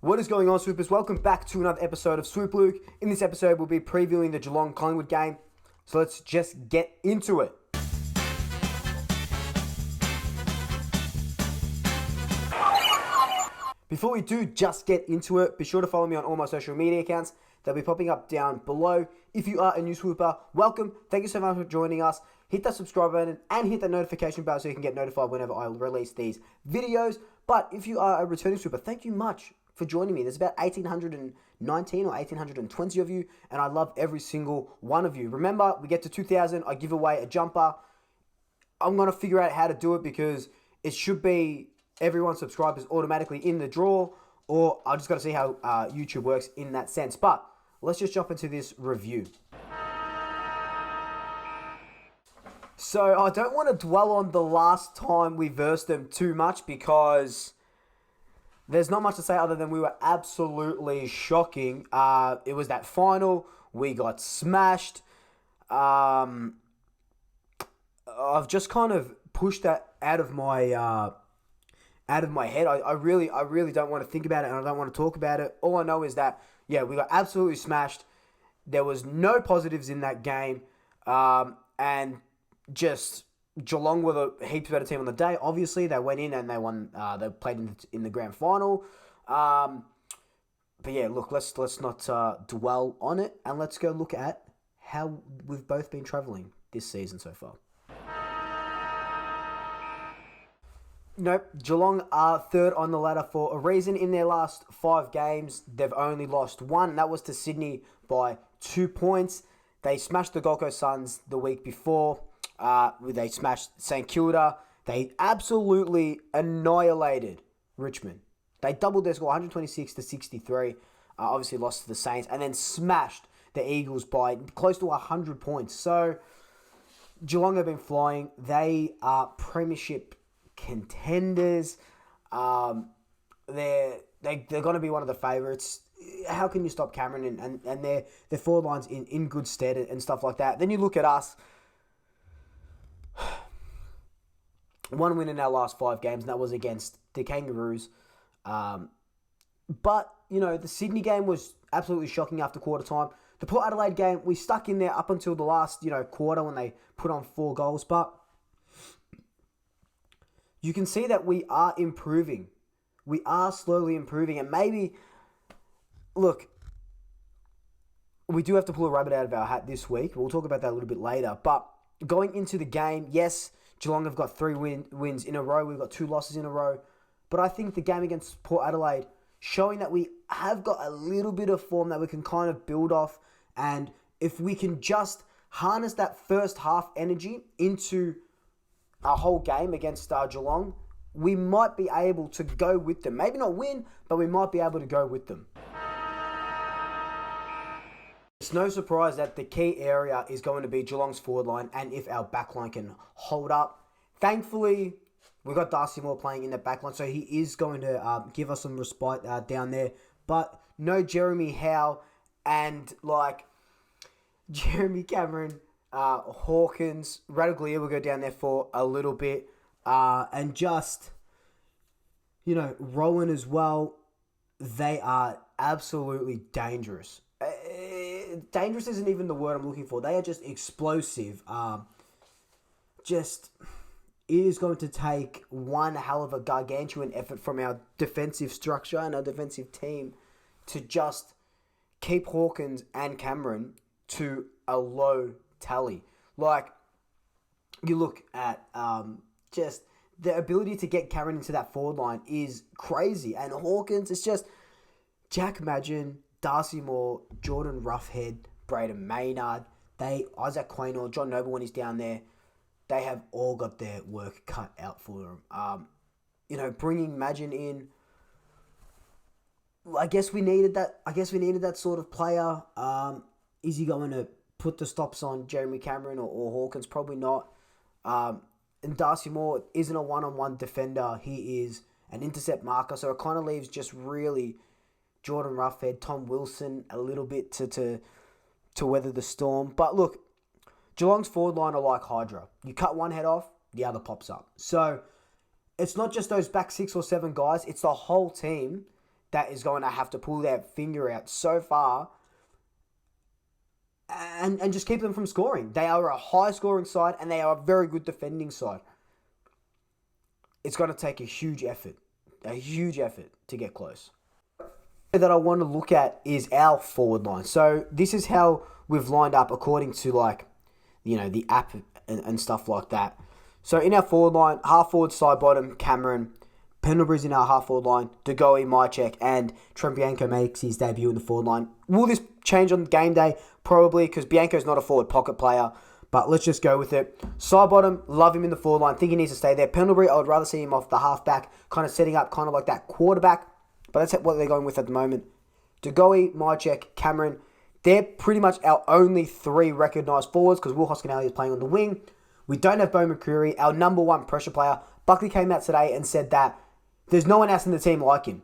What is going on, Swoopers? Welcome back to another episode of Swoop Luke. In this episode, we'll be previewing the Geelong Collingwood game. So let's just get into it. Before we do just get into it, be sure to follow me on all my social media accounts. They'll be popping up down below. If you are a new Swooper, welcome. Thank you so much for joining us. Hit that subscribe button and hit that notification bell so you can get notified whenever I release these videos. But if you are a returning Swooper, thank you much for joining me. There's about 1,819 or 1,820 of you, and I love every single one of you. Remember, we get to 2,000, I give away a jumper. I'm going to figure out how to do it because it should be everyone subscribed is automatically in the draw, or I just got to see how YouTube works in that sense. But let's just jump into this review. So I don't want to dwell on the last time we versed them too much because there's not much to say other than we were absolutely shocking. It was that final. We got smashed. I've just kind of pushed that out of my head. I really don't want to think about it, and I don't want to talk about it. All I know is that, yeah, we got absolutely smashed. There was no positives in that game. And just Geelong were the heaps better team on the day. Obviously, they went in and they won. They played in the grand final. But yeah, look, let's not dwell on it, and let's go look at how we've both been travelling this season so far. Nope, Geelong are third on the ladder for a reason. In their last 5 games, they've only lost 1, and that was to Sydney by 2 points. They smashed the Gold Coast Suns the week before. They smashed St Kilda. They absolutely annihilated Richmond. They doubled their score, 126 to 63. Obviously lost to the Saints, and then smashed the Eagles by close to 100 points. So Geelong have been flying. They are premiership contenders. They're going to be one of the favourites. How can you stop Cameron and their forward lines in good stead and stuff like that? Then you look at us. 1 win in our last 5 games, and that was against the Kangaroos. But, you know, the Sydney game was absolutely shocking after quarter time. The Port Adelaide game, we stuck in there up until the last, quarter when they put on 4 goals. But you can see that we are improving. We are slowly improving. And maybe, look, we do have to pull a rabbit out of our hat this week. We'll talk about that a little bit later. But going into the game, yes, Geelong have got 3 wins in a row. We've got 2 losses in a row. But I think the game against Port Adelaide, showing that we have got a little bit of form that we can kind of build off. And if we can just harness that first half energy into our whole game against Geelong, we might be able to go with them. Maybe not win, but we might be able to go with them. It's no surprise that the key area is going to be Geelong's forward line and if our backline can hold up. Thankfully, we've got Darcy Moore playing in the backline, so he is going to give us some respite down there. But no Jeremy Howe and Jeremy Cameron, Hawkins, Radaglia will go down there for a little bit. And just, Rowan as well. They are absolutely dangerous. Dangerous isn't even the word I'm looking for. They are just explosive. It is going to take one hell of a gargantuan effort from our defensive structure and our defensive team to just keep Hawkins and Cameron to a low tally. You look at just the ability to get Cameron into that forward line is crazy. And Hawkins, it's just Jack Madgen, Darcy Moore, Jordan Roughhead, Braden Maynard, Isaac Quaynor, John Noble when he's down there, they have all got their work cut out for them. Bringing Madgen in, I guess we needed that. I guess we needed that sort of player. Is he going to put the stops on Jeremy Cameron or Hawkins? Probably not. And Darcy Moore isn't a one-on-one defender. He is an intercept marker. So it kind of leaves just really Jordan Roughhead, Tom Wilson a little bit to weather the storm. But look, Geelong's forward line are like Hydra. You cut one head off, the other pops up. So it's not just those back 6 or 7 guys. It's the whole team that is going to have to pull their finger out so far and just keep them from scoring. They are a high-scoring side, and they are a very good defending side. It's going to take a huge effort to get close. That I want to look at is our forward line. So this is how we've lined up according to the app and stuff like that. So in our forward line, half forward, side bottom, Cameron. Pendlebury's in our half forward line. De Goey, Mychek, and Trent Bianco makes his debut in the forward line. Will this change on game day? Probably, because Bianco's not a forward pocket player. But let's just go with it. Side bottom, love him in the forward line. Think he needs to stay there. Pendlebury, I would rather see him off the halfback, kind of setting up kind of like that quarterback. But that's what they're going with at the moment. De Goey, Mychek, Cameron. They're pretty much our only 3 recognised forwards because Will Hoskinelli is playing on the wing. We don't have Beau McCreary, our number 1 pressure player. Buckley came out today and said that there's no one else in the team like him.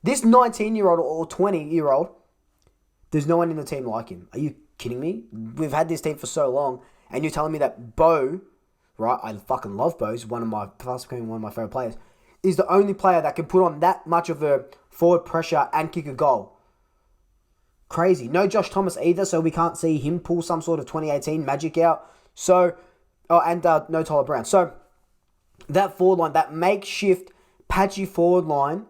This 19-year-old or 20-year-old, there's no one in the team like him. Are you kidding me? We've had this team for so long, and you're telling me that Beau, right, I fucking love Beau, he's one of my favourite players, is the only player that can put on that much of a forward pressure and kick a goal. Crazy. No Josh Thomas either, so we can't see him pull some sort of 2018 magic out. So, no Tyler Brown. So, that forward line, that makeshift patchy forward line,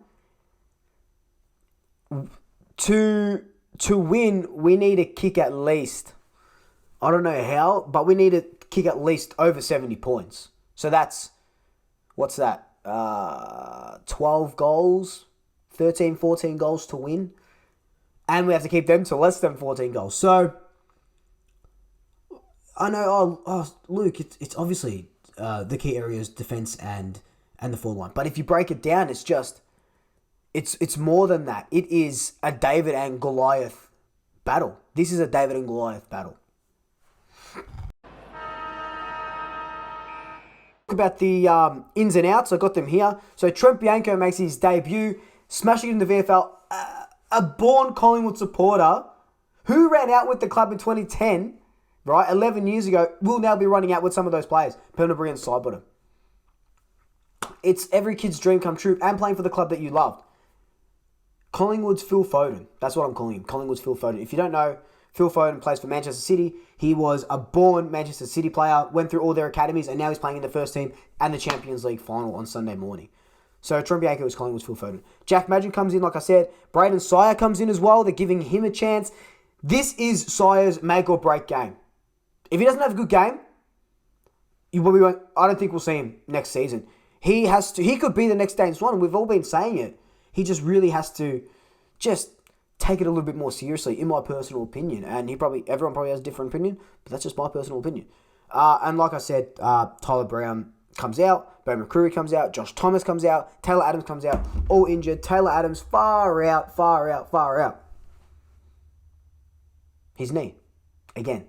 to win, we need to kick at least, I don't know how, but we need to kick at least over 70 points. So that's, what's that? 12 goals, 13, 14 goals to win. And we have to keep them to less than 14 goals. So, I know, Luke, it's obviously the key areas, defense and the forward line. But if you break it down, it's just, it's more than that. It is a David and Goliath battle. This is a David and Goliath battle. Talk about the ins and outs. I got them here. So Trent Bianco makes his debut, smashing into the VFL. A born Collingwood supporter who ran out with the club in 2010, right, 11 years ago, will now be running out with some of those players, Pendlebury and Sidebottom. It's every kid's dream come true, and playing for the club that you loved. Collingwood's Phil Foden. That's what I'm calling him. Collingwood's Phil Foden. If you don't know, Phil Foden plays for Manchester City. He was a born Manchester City player, went through all their academies, and now he's playing in the first team and the Champions League final on Sunday morning. So Trent Bianco is Collingwood's Phil Foden. Jack Madgen comes in, like I said. Braden Sire comes in as well. They're giving him a chance. This is Sire's make or break game. If he doesn't have a good game, I don't think we'll see him next season. He could be the next Dane Swan. We've all been saying it. He just really has to just take it a little bit more seriously, in my personal opinion. And everyone probably has a different opinion, but that's just my personal opinion. And like I said, Tyler Brown comes out, Beau McCreary comes out, Josh Thomas comes out, Taylor Adams comes out, all injured. Taylor Adams far out. His knee, again,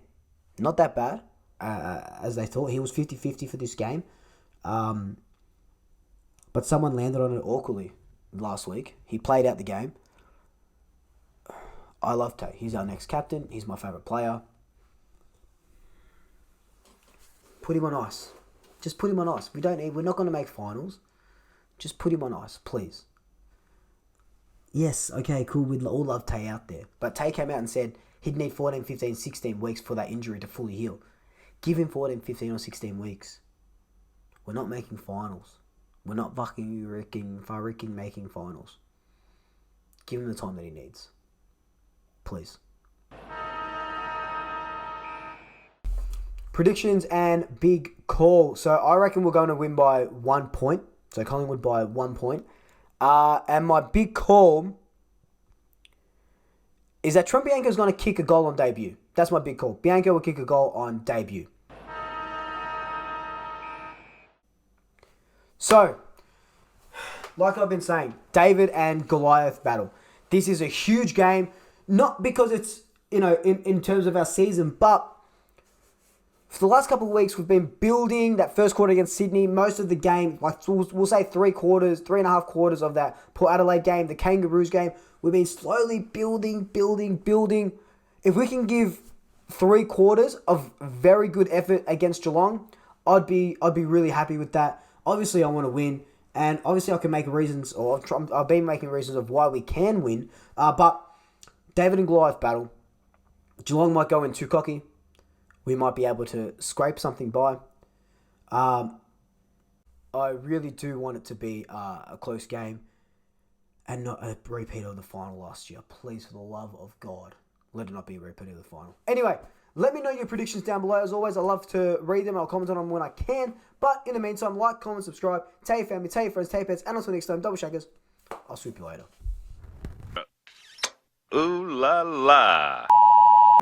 not that bad as they thought. He was 50-50 for this game. But someone landed on it awkwardly last week. He played out the game. I love Tay. He's our next captain. He's my favourite player. Put him on ice. Just put him on ice. We're not going to make finals. Just put him on ice, please. Yes, okay, cool. We'd all love Tay out there. But Tay came out and said he'd need 14, 15, 16 weeks for that injury to fully heal. Give him 14, 15 or 16 weeks. We're not making finals. We're not fucking making finals. Give him the time that he needs. Please. Predictions and big call. So I reckon we're going to win by 1 point. So Collingwood by 1 point. And my big call is that Trent Bianco is going to kick a goal on debut. That's my big call. Bianco will kick a goal on debut. So, like I've been saying, David and Goliath battle. This is a huge game. Not because it's, in terms of our season, but for the last couple of weeks, we've been building that first quarter against Sydney. Most of the game, like we'll say 3.5 quarters of that Port Adelaide game, the Kangaroos game, we've been slowly building. If we can give 3 quarters of very good effort against Geelong, I'd be really happy with that. Obviously, I want to win. And obviously, I can make reasons, or I've been making reasons of why we can win. But David and Goliath battle. Geelong might go in too cocky. We might be able to scrape something by. I really do want it to be a close game and not a repeat of the final last year. Please, for the love of God, let it not be a repeat of the final. Anyway, let me know your predictions down below. As always, I love to read them. I'll comment on them when I can. But in the meantime, like, comment, subscribe. Tell your family, tell your friends, tell your pets. And until next time, double shackers. I'll swoop you later. Ooh la la.